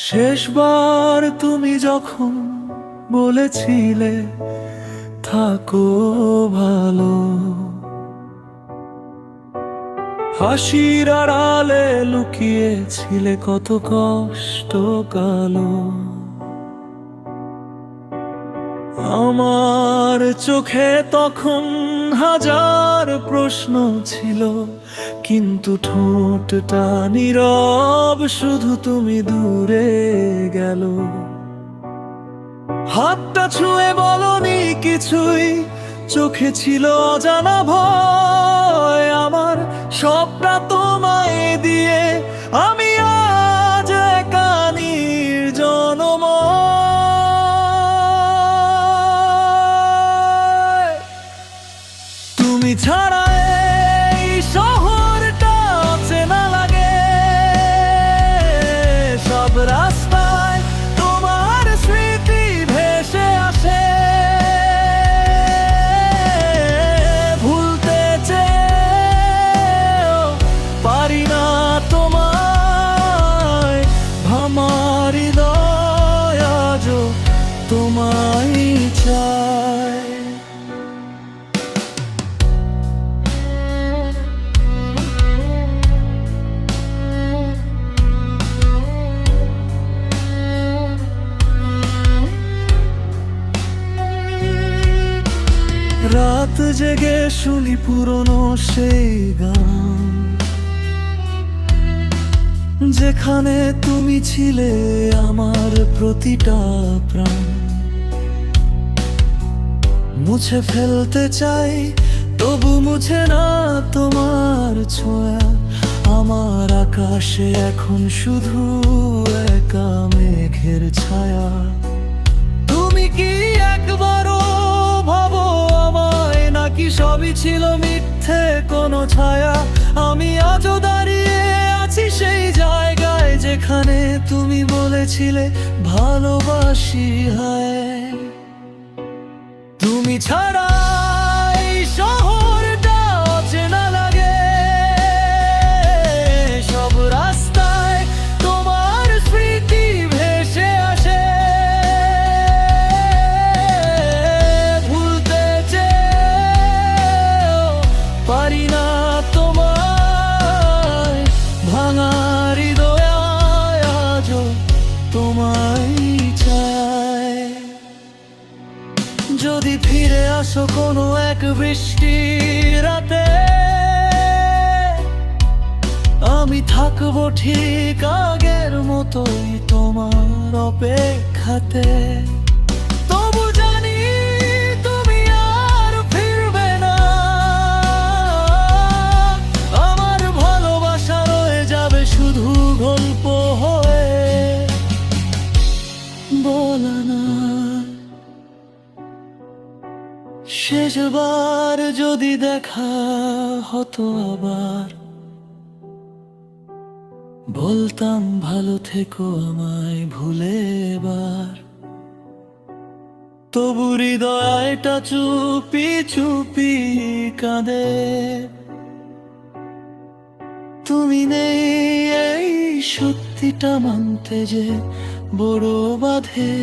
শেষবার তুমি যখন বলেছিলে থাকো ভালো, হাসির আড়ালে লুকিয়েছিলে কত কষ্ট কালো। আমার চোখে তখন হাজার প্রশ্ন ছিল, কিন্তু ঠোঁটটা নীরব, শুধু তুমি দূরে গেল। হাতটা ছুঁয়ে বলনি কিছুই, চোখে ছিল অজানা ভয়। আমার সবটা তোমায় দিয়ে আমি আজ একা নির্জনময়। তুমি ছাড়া এই শহরটা অচেনা লাগে, সব রাস্তায় তোমার স্মৃতি ভেসে আসে। ভুলতে চেয়েও পারি না তোমায়, আমার হৃদয় আজও তোমায় চায়। রাত জেগে শুনি পুরনো সেই গান, যেখানে তুমি ছিলে আমার প্রতিটা প্রাণ। মুছে ফেলতে চাই তবু মুছে না তোমার ছোঁয়া। আমার আকাশে এখন শুধু একা মেঘের ছায়া। তুমি কি একবারও ভাবো আমায়, নাকি সবই ছিল মিথ্যে কোনো ছায়া? আমি আজও দাঁড়িয়ে আছি সেই জায়গায় যেখানে তুমি বলেছিলে ভালোবাসি হায়। তুমি ছাড়া এই শহরটা অচেনা লাগে, সব রাস্তায় তোমার স্মৃতি ভেসে আসে। ভুলতে চেয়েও পারি না তোমায়, ভাঙা হৃদয় আজও তোমায় চায়। যদি ফিরে আসো কোনো এক বৃষ্টির রাতে, আমি থাকবো ঠিক আগের মতোই তোমার অপেক্ষাতে। তবু জানি তুমি আর ফিরবে না, আমার ভালোবাসা রয়ে যাবে শুধু গল্প হয়ে বলা না। শেষবার যদি দেখা হতো আবার, বলতাম ভালো থেকো আমায় ভুলে এবার। তবু হৃদয়টা চুপি চুপি কাঁদে। তুমি নেই এই সত্যিটা মানতে যে বড় বাধে।